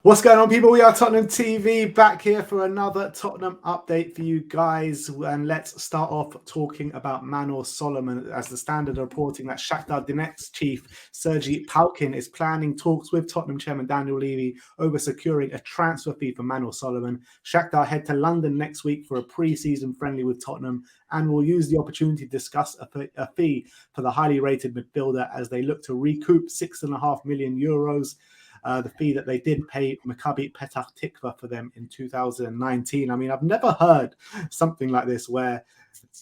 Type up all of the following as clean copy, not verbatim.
What's going on, people? We are Tottenham TV, back here for another Tottenham update for you guys. And let's start off talking about Manor Solomon, as the Standard are reporting that Shakhtar Donetsk chief Sergei Palkin is planning talks with Tottenham chairman Daniel Levy over securing a transfer fee for Manor Solomon. Shakhtar head to London next week for a pre-season friendly with Tottenham and will use the opportunity to discuss a fee for the highly rated midfielder as they look to recoup €6.5 million. The fee that they did pay Maccabi Petach Tikva for them in 2019. I mean, I've never heard something like this where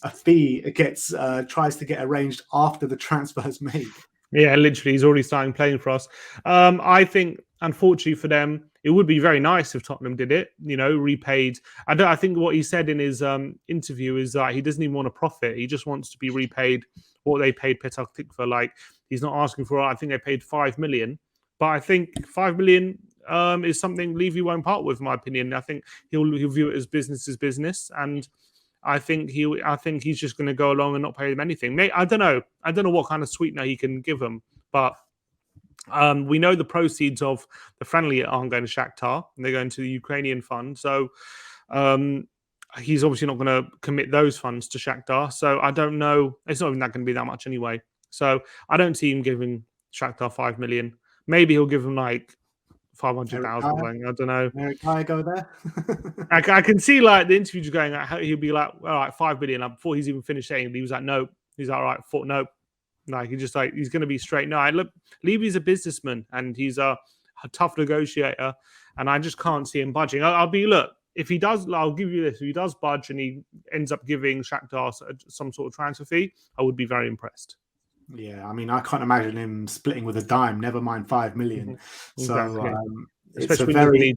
a fee gets tries to get arranged after the transfer is made. Yeah, literally, he's already starting playing for us. I think, unfortunately for them, it would be very nice if Tottenham did it. You know, repaid. I think what he said in his interview is that he doesn't even want to profit. He just wants to be repaid what they paid Petach Tikva. Like, he's not asking for. I think they paid $5 million. But I think $5 million is something Levy won't part with, in my opinion. I think he'll view it as business, and I think he's just going to go along and not pay them anything. I don't know what kind of sweetener he can give them, but we know the proceeds of the friendly aren't going to Shakhtar, and they're going to the Ukrainian fund. So he's obviously not going to commit those funds to Shakhtar. So I don't know. It's not even that going to be that much anyway. So I don't see him giving Shakhtar $5 million. Maybe he'll give him like 500,000. I don't know. Eric Dyer go there. I can see like the interviews going. He'll be like, all right, $5 million. Before he's even finished saying, he was like, no. He's like, all right, nope. Like he's going to be straight. No, look, Levy's a businessman and he's a tough negotiator, and I just can't see him budging. If he does, I'll give you this. If he does budge and he ends up giving Shakhtar some sort of transfer fee, I would be very impressed. Yeah, I mean, I can't imagine him splitting with a dime, never mind $5 million. Mm-hmm. Exactly. It's a very...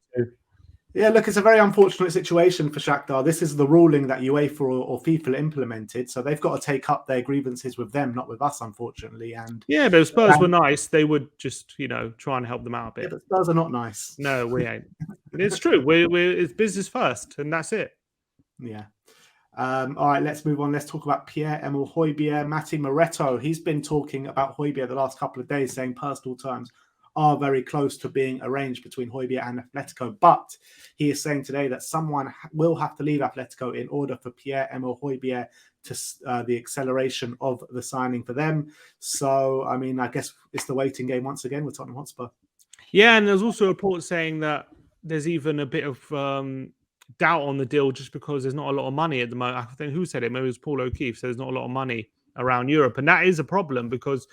Yeah, look, it's a very unfortunate situation for Shakhtar. This is the ruling that UEFA or FIFA implemented, so they've got to take up their grievances with them, not with us, unfortunately. And yeah, but if Spurs were nice, they would just, try and help them out a bit. Yeah, but Spurs are not nice. No, we ain't. It's true. It's business first, and that's it. Yeah. All right, let's move on. Let's talk about Pierre-Emile Hojbjerg. Matti Moretto, he's been talking about Hojbjerg the last couple of days, saying personal terms are very close to being arranged between Hojbjerg and Atletico. But he is saying today that someone will have to leave Atletico in order for Pierre-Emile Hojbjerg to the acceleration of the signing for them. So, I mean, I guess it's the waiting game once again with Tottenham Hotspur. Yeah, and there's also a report saying that there's even a bit of doubt on the deal just because there's not a lot of money at the moment. I think who said it? Maybe it was Paul O'Keefe. So there's not a lot of money around Europe, and that is a problem because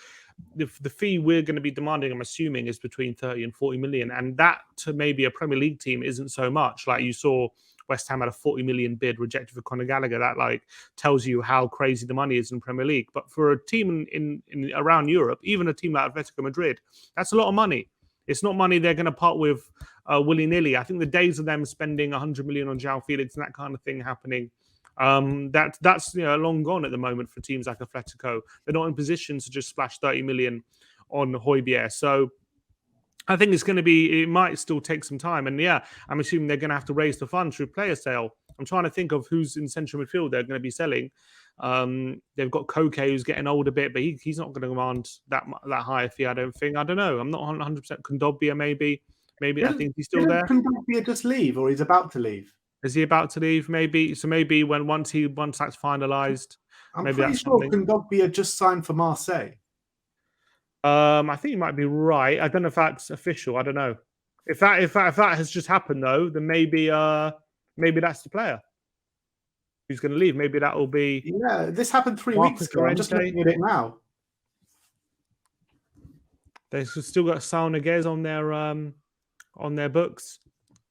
the fee we're going to be demanding, I'm assuming, is between 30 and 40 million, and that to maybe a Premier League team isn't so much. Like you saw, West Ham had a 40 million bid rejected for Conor Gallagher. That like tells you how crazy the money is in Premier League. But for a team in around Europe, even a team like Atletico Madrid, that's a lot of money. It's not money they're going to part with willy-nilly. I think the days of them spending 100 million on João Felix and that kind of thing happening, that's long gone at the moment for teams like Atletico. They're not in position to just splash 30 million on Hojbjerg. So I think it might still take some time. And yeah, I'm assuming they're going to have to raise the funds through player sale. I'm trying to think of who's in central midfield they're going to be selling. They've got Koke, who's getting old a bit, but he's not going to command that high fee, I don't think. I don't know. I'm not 100%. Kondogbia, maybe. I think he's still there. Kondogbia just leave, or he's about to leave? Is he about to leave? Maybe. So maybe once that's finalised. I'm pretty sure Kondogbia just signed for Marseille. I think you might be right. I don't know if that's official. I don't know. If that has just happened though, then maybe that's the player who's going to leave. Maybe that will be. Yeah, this happened 3 weeks ago. I'm just looking at it now. They've still got Saul Niguez on their books.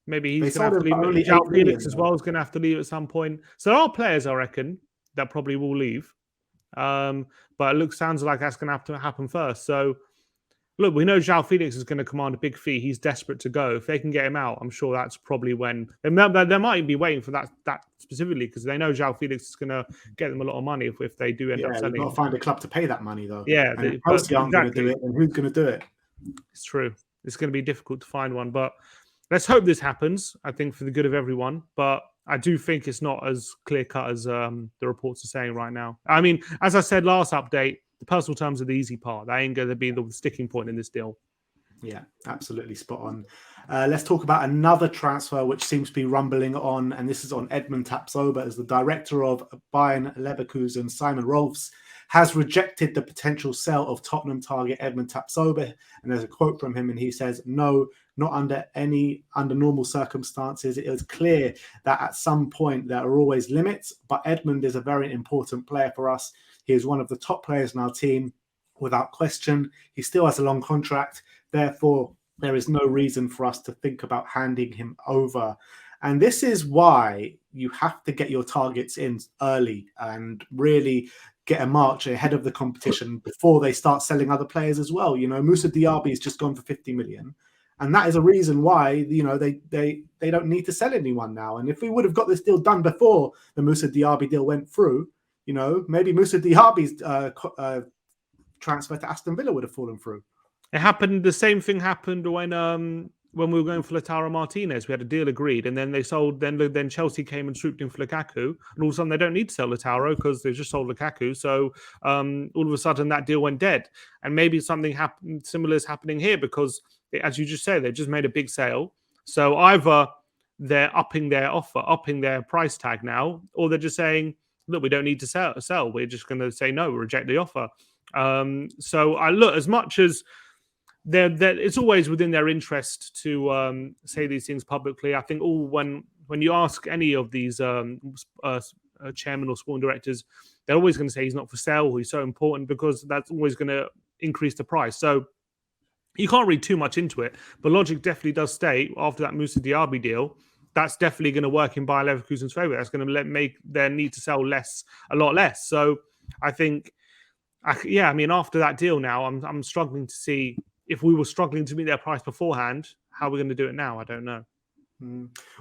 Maybe he's going to have to leave. João Felix as well is going to have to leave at some point. So there are players, I reckon, that probably will leave. But it sounds like that's going to have to happen first. So, look, we know João Felix is going to command a big fee. He's desperate to go. If they can get him out, I'm sure that's probably when they might be waiting for that specifically because they know João Felix is going to get them a lot of money if they do end up selling. They've got to find a club to pay that money though. Yeah, and Chelsea aren't going to do it. And who's going to do it? It's true. It's going to be difficult to find one, but let's hope this happens. I think for the good of everyone, but I do think it's not as clear-cut as the reports are saying right now. I mean, as I said last update, the personal terms are the easy part. That ain't going to be the sticking point in this deal. Yeah, absolutely spot on. Let's talk about another transfer which seems to be rumbling on, and this is on Edmund Tapsoba as the director of Bayern Leverkusen. Simon Rolfs has rejected the potential sale of Tottenham target Edmund Tapsoba, and there's a quote from him, and he says, "No, not under normal circumstances. It is clear that at some point there are always limits, but Edmund is a very important player for us. He is one of the top players in our team, without question. He still has a long contract. Therefore, there is no reason for us to think about handing him over." And this is why you have to get your targets in early and really get a march ahead of the competition before they start selling other players as well. You know, Moussa Diaby has just gone for 50 million. And that is a reason why, you know, they don't need to sell anyone now. And if we would have got this deal done before the Moussa Diaby deal went through, you know, maybe Moussa Diaby's transfer to Aston Villa would have fallen through. It happened. The same thing happened when we were going for Lautaro Martinez. We had a deal agreed, and then they sold. Then Chelsea came and swooped in for Lukaku, and all of a sudden they don't need to sell Lautaro because they've just sold Lukaku. So all of a sudden that deal went dead. And maybe something similar is happening here because, as you just said, they just made a big sale. So either they're upping their offer, upping their price tag now, or they're just saying, "Look, we don't need to sell. We're just going to say no, reject the offer." So I look, as much as it's always within their interest to say these things publicly. I think when you ask any of these chairman or sporting directors, they're always going to say he's not for sale, or he's so important, because that's always going to increase the price. So you can't read too much into it, but logic definitely does state after that Moussa Diaby deal, that's definitely going to work in Bayer Leverkusen's favour. That's going to make their need to sell a lot less. So I think, I mean, after that deal now, I'm struggling to see. If we were struggling to meet their price beforehand, how are we going to do it now? I don't know.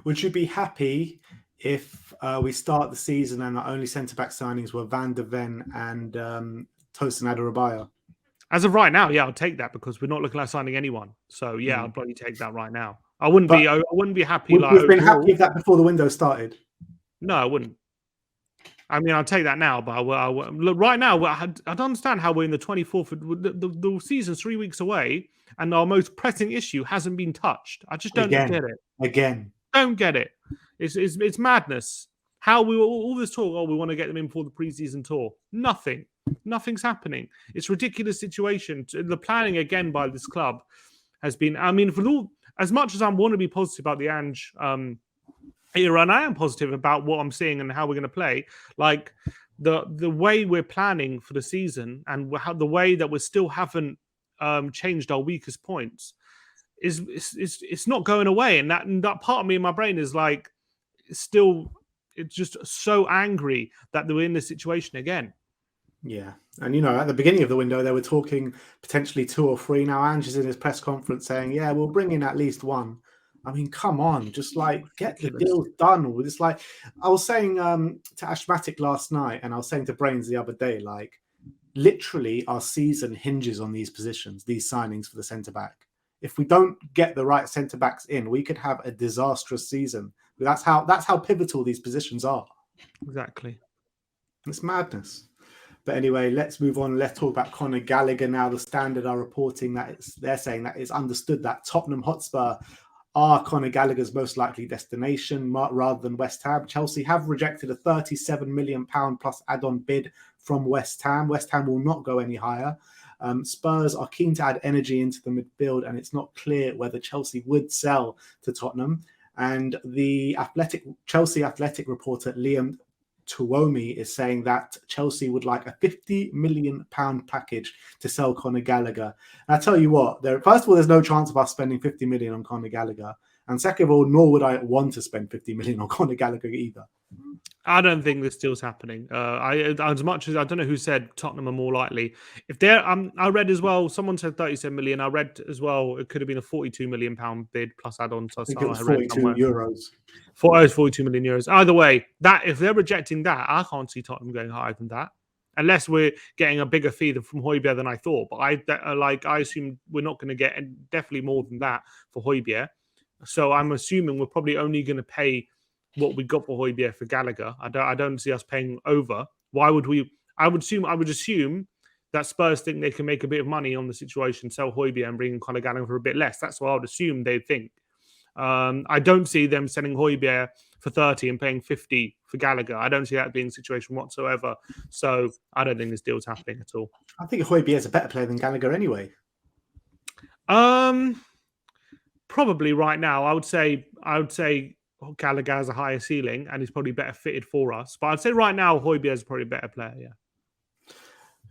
Would you be happy if we start the season and our only centre-back signings were Van der Ven and Tosin Adarabioyo? As of right now, yeah, I'll take that because we're not looking like signing anyone. So yeah, I'll probably take that right now. I wouldn't be happy. Would you have been happy if that before the window started? No, I wouldn't. I mean, I'll take that now, but look, right now, I don't understand how we're in the 24th. The season's 3 weeks away, and our most pressing issue hasn't been touched. I just don't get it. Don't get it. It's madness. How we all this talk? Oh, we want to get them in for the preseason tour. Nothing's happening. It's a ridiculous situation. The planning again by this club has been. I mean, as much as I want to be positive about the Ange era, and I am positive about what I'm seeing and how we're going to play. Like the way we're planning for the season and the way that we still haven't changed our weakest points is not going away. And that part of me in my brain is like, it's just so angry that we're in this situation again. Yeah. And, you know, at the beginning of the window, they were talking potentially 2 or 3. Now, Ange is in his press conference saying, yeah, we'll bring in at least 1. I mean, come on, just like get the deal done. It's like I was saying to Ashmatic last night, and I was saying to Brains the other day, like literally our season hinges on these positions, these signings for the centre-back. If we don't get the right centre-backs in, we could have a disastrous season. That's how pivotal these positions are. Exactly. It's madness. But anyway, let's move on. Let's talk about Conor Gallagher now. The Standard are reporting that they're saying that it's understood that Tottenham Hotspur are Conor Gallagher's most likely destination rather than West Ham. Chelsea have rejected a £37 million plus add-on bid from West Ham. West Ham will not go any higher. Spurs are keen to add energy into the midfield, and it's not clear whether Chelsea would sell to Tottenham. And the Chelsea Athletic reporter Liam Tuomi is saying that Chelsea would like a £50 million package to sell Conor Gallagher. And I tell you what, first of all, there's no chance of us spending £50 million on Conor Gallagher. And second of all, nor would I want to spend £50 million on Conor Gallagher either. I don't think this deal's happening. As much as I don't know who said Tottenham are more likely. If they're, I read as well. Someone said 37 million. I read as well. It could have been a £42 million bid plus add-ons. I think it was €42. 42 million euros. Either way, that if they're rejecting that, I can't see Tottenham going higher than that, unless we're getting a bigger fee from Hojbjerg than I thought. But I assume we're not going to get definitely more than that for Hojbjerg. So I'm assuming we're probably only going to pay what we got for Hojbjerg for Gallagher. I don't see us paying over. Why would we? I would assume that Spurs think they can make a bit of money on the situation, sell Hojbjerg and bring in Conor Gallagher for a bit less. That's what I would assume they'd think. I don't see them selling Hojbjerg for 30 and paying 50 for Gallagher. I don't see that being the situation whatsoever. So I don't think this deal's happening at all. I think Hojbjerg is a better player than Gallagher anyway. Probably right now, I would say Gallagher has a higher ceiling and he's probably better fitted for us. But I'd say right now Hojbjerg is probably a better player. Yeah.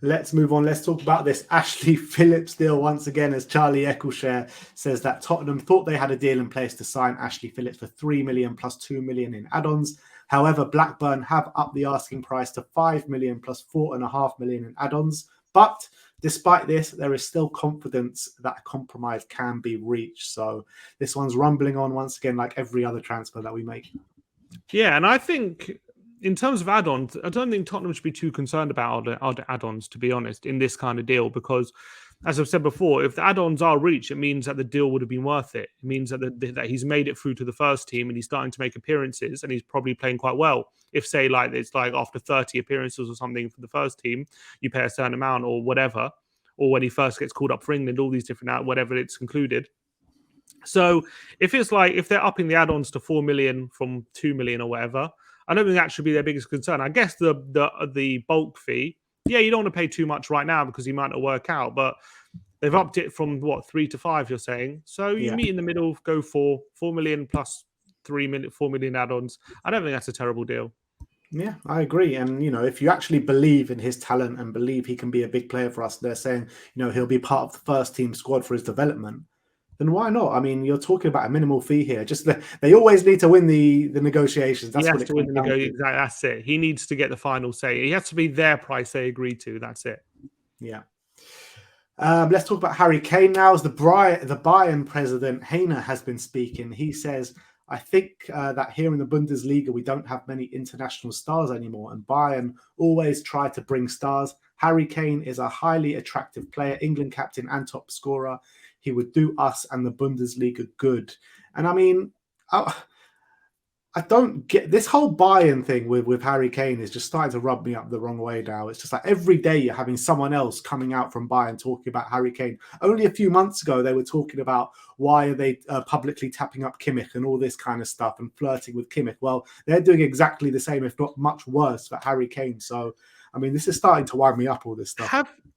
Let's move on. Let's talk about this Ashley Phillips deal once again, as Charlie Eccleshare says that Tottenham thought they had a deal in place to sign Ashley Phillips for 3 million plus 2 million in add-ons. However, Blackburn have upped the asking price to 5 million plus 4.5 million in add-ons. But despite this, there is still confidence that a compromise can be reached. So this one's rumbling on once again, like every other transfer that we make. Yeah, and I think in terms of add-ons, I don't think Tottenham should be too concerned about other add-ons, to be honest, in this kind of deal, because as I've said before, if the add-ons are reached, it means that the deal would have been worth it. It means that he's made it through to the first team and he's starting to make appearances and he's probably playing quite well. If, say, like it's like after 30 appearances or something for the first team, you pay a certain amount or whatever, or when he first gets called up for England, all these different whatever it's included. So if it's like if they're upping the add-ons to 4 million from 2 million or whatever, I don't think that should be their biggest concern. I guess the bulk fee, yeah, you don't want to pay too much right now because he might not work out, but they've upped it from what 3 to 5. You're saying, so you meet in the middle, go for 4 million plus 4 million add-ons. I don't think that's a terrible deal. Yeah, I agree. And, you know, if you actually believe in his talent and believe he can be a big player for us, they're saying, you know, he'll be part of the first team squad for his development, then why not? I mean, you're talking about a minimal fee here. Just they always need to win the negotiations. That's what it comes down to. Exactly, that's it. He needs to get the final say. He has to be their price they agree to. That's it. Yeah. Let's talk about Harry Kane now. As the Bayern president, Heiner, has been speaking. He says, I think that here in the Bundesliga, we don't have many international stars anymore. And Bayern always try to bring stars. Harry Kane is a highly attractive player, England captain and top scorer. He would do us and the Bundesliga good. And I mean, I don't get this whole Bayern thing with Harry Kane is just starting to rub me up the wrong way now. It's just like every day you're having someone else coming out from Bayern talking about Harry Kane. Only a few months ago, they were talking about why are they publicly tapping up Kimmich and all this kind of stuff and flirting with Kimmich. Well, they're doing exactly the same, if not much worse, for Harry Kane. So, I mean, this is starting to wind me up, all this stuff.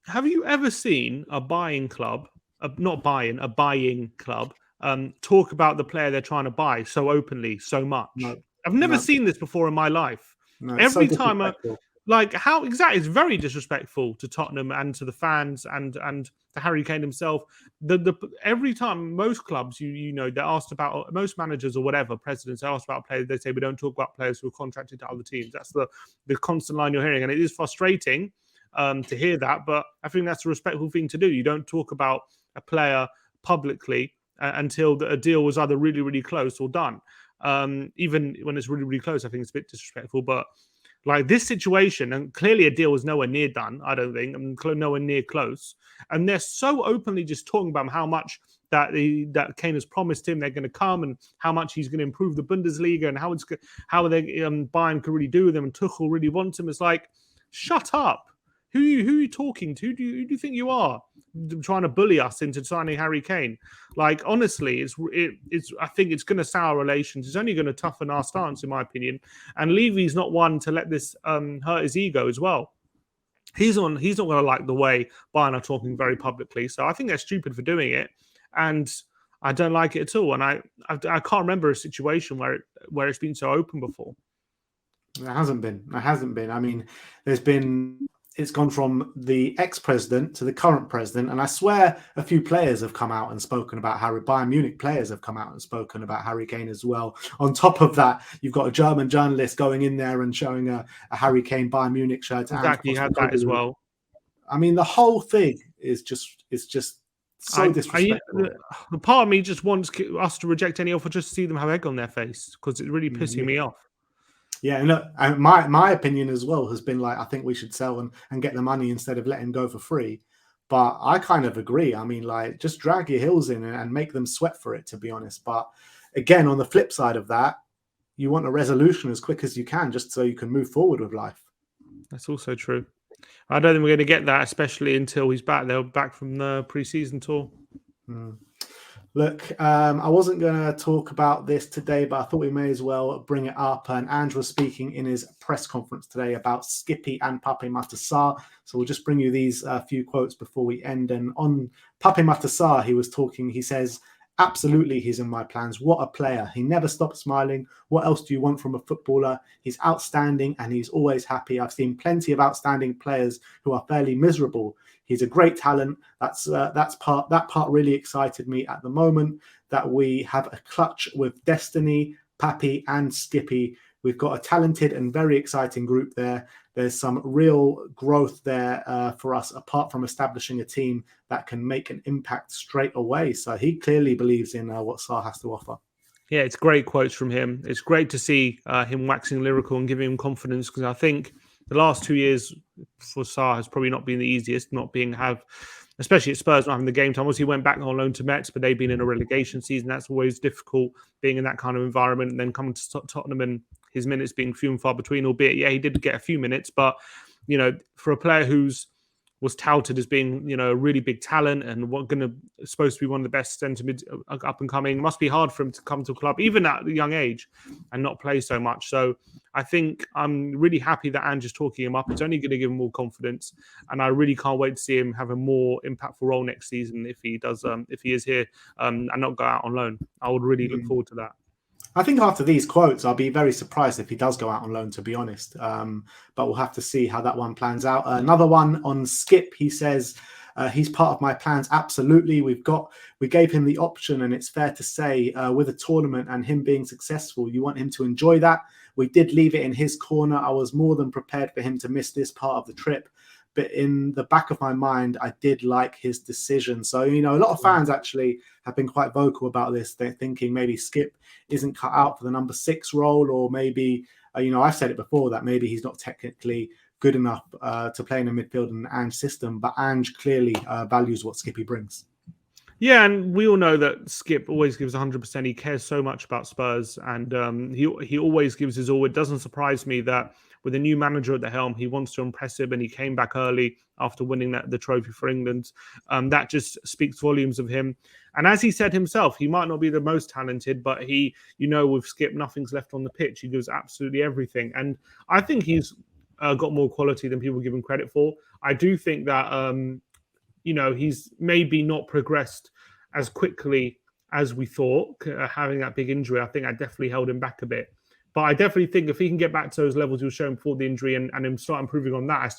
Have you ever seen a buying club, a buying club, talk about the player they're trying to buy so openly, so much? No, I've never seen this before in my life. No, every time, how exactly? It's very disrespectful to Tottenham and to the fans and to Harry Kane himself. Every time, most clubs, you know, they're asked about, most managers or whatever, presidents are asked about players. They say we don't talk about players who are contracted to other teams. That's the constant line you're hearing, and it is frustrating to hear that. But I think that's a respectful thing to do. You don't talk about a player publicly until a deal was either really, really close or done. Even when it's really, really close, I think it's a bit disrespectful. But like this situation, and clearly a deal was nowhere near done, I don't think, nowhere near close. And they're so openly just talking about how much that Kane has promised him they're going to come and how much he's going to improve the Bundesliga and how they Bayern could really do with him and Tuchel really wants him. It's like, shut up. Who are you talking to? Who do you think you are? Trying to bully us into signing Harry Kane? Like, honestly, it's. I think it's going to sour relations. It's only going to toughen our stance, in my opinion. And Levy's not one to let this hurt his ego as well. He's not going to like the way Bayern are talking very publicly. So I think they're stupid for doing it, and I don't like it at all. And I can't remember a situation where it's been so open before. There hasn't been. I mean, it's gone from the ex-president to the current president. And I swear a few players have come out and spoken about Bayern Munich players have come out and spoken about Harry Kane as well. On top of that, you've got a German journalist going in there and showing a Harry Kane Bayern Munich shirt. Exactly, you had that as well. I mean, the whole thing is just so disrespectful. The part of me just wants us to reject any offer just to see them have egg on their face because it's really pissing me off. Yeah, and look, my opinion as well has been like, I think we should sell and get the money instead of letting him go for free. But I kind of agree. I mean, like, just drag your heels in and make them sweat for it, to be honest. But again, on the flip side of that, you want a resolution as quick as you can just so you can move forward with life. That's also true. I don't think we're going to get that, especially until he's back. They're back from the pre-season tour. Look, I wasn't going to talk about this today, but I thought we may as well bring it up. And Ange was speaking in his press conference today about Skippy and Pape Matar Sarr. So we'll just bring you these few quotes before we end. And on Pape Matar Sarr, he was talking, he says, "Absolutely, he's in my plans. What a player. He never stops smiling. What else do you want from a footballer? He's outstanding and he's always happy. I've seen plenty of outstanding players who are fairly miserable. He's a great talent. That part really excited me at the moment, that we have a clutch with Destiny, Pappy and Skippy. We've got a talented and very exciting group there. There's some real growth there for us, apart from establishing a team that can make an impact straight away." So he clearly believes in what Sarr has to offer. Yeah, it's great quotes from him. It's great to see him waxing lyrical and giving him confidence, because I think the last 2 years for Sarr has probably not been the easiest, especially at Spurs not having the game time. Obviously, he went back on loan to Metz, but they've been in a relegation season. That's always difficult, being in that kind of environment, and then coming to Tottenham and his minutes being few and far between, albeit, yeah, he did get a few minutes, but, for a player was touted as being, a really big talent and supposed to be one of the best centre mids up and coming. It must be hard for him to come to a club, even at a young age, and not play so much. So I think I'm really happy that Ange is talking him up. It's only going to give him more confidence, and I really can't wait to see him have a more impactful role next season if he does, if he is here and not go out on loan. I would really look forward to that. I think after these quotes, I'll be very surprised if he does go out on loan, to be honest. But we'll have to see how that one plans out. Another one on Skip, he says, he's part of my plans. Absolutely. We gave him the option, and it's fair to say with a tournament and him being successful, you want him to enjoy that. We did leave it in his corner. I was more than prepared for him to miss this part of the trip. But in the back of my mind, I did like his decision. So, a lot of fans actually have been quite vocal about this. They're thinking maybe Skip isn't cut out for the number 6 role, or maybe, I've said it before, that maybe he's not technically good enough to play in a midfield in an Ange system. But Ange clearly values what Skippy brings. Yeah, and we all know that Skip always gives 100%. He cares so much about Spurs, and he always gives his all. It doesn't surprise me that with a new manager at the helm, he wants to impress him, and he came back early after winning the trophy for England. That just speaks volumes of him. And as he said himself, he might not be the most talented, but with Skip, nothing's left on the pitch. He gives absolutely everything. And I think he's got more quality than people give him credit for. I do think that, he's maybe not progressed as quickly as we thought, having that big injury. I think that definitely held him back a bit. But I definitely think if he can get back to those levels he was showing before the injury and him start improving on that,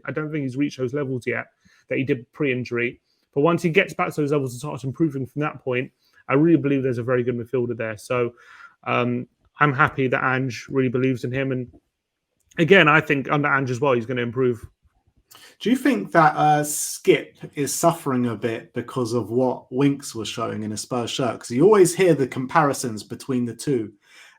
I don't think he's reached those levels yet that he did pre-injury. But once he gets back to those levels and starts improving from that point, I really believe there's a very good midfielder there. So I'm happy that Ange really believes in him. And again, I think under Ange as well, he's going to improve. Do you think that Skip is suffering a bit because of what Winks was showing in a Spurs shirt? Because you always hear the comparisons between the two.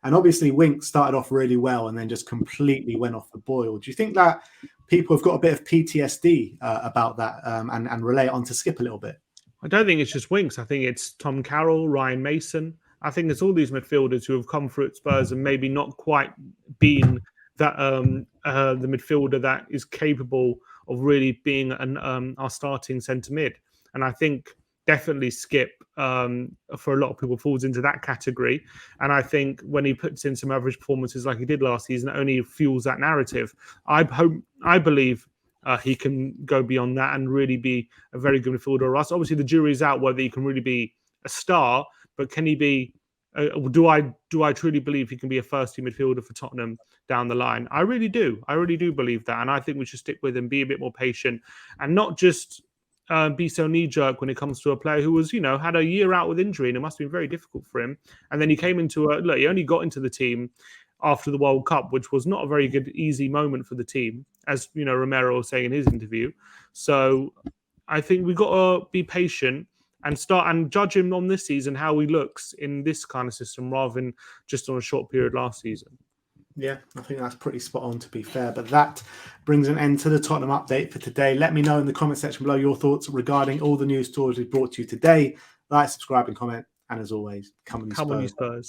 And obviously, Winks started off really well and then just completely went off the boil. Do you think that people have got a bit of PTSD about that and relate it onto Skip a little bit? I don't think it's just Winks. I think it's Tom Carroll, Ryan Mason. I think it's all these midfielders who have come through at Spurs and maybe not quite been that the midfielder that is capable of really being our starting centre mid. And I think definitely Skip, for a lot of people, falls into that category. And I think when he puts in some average performances like he did last season, it only fuels that narrative. I believe he can go beyond that and really be a very good midfielder. Obviously, the jury's out whether he can really be a star, but can he be? Do I truly believe he can be a first-team midfielder for Tottenham down the line? I really do. I really do believe that, and I think we should stick with him, be a bit more patient, and not just be so knee-jerk when it comes to a player who was, had a year out with injury, and it must have been very difficult for him. And then he came into he only got into the team after the World Cup, which was not a very good, easy moment for the team, as Romero was saying in his interview. So I think we've got to be patient and start and judge him on this season, how he looks in this kind of system, rather than just on a short period last season. Yeah, I think that's pretty spot on, to be fair. But that brings an end to the Tottenham update for today. Let me know in the comment section below your thoughts regarding all the news stories we brought to you today. Like, subscribe, and comment. And as always, come on, you Spurs.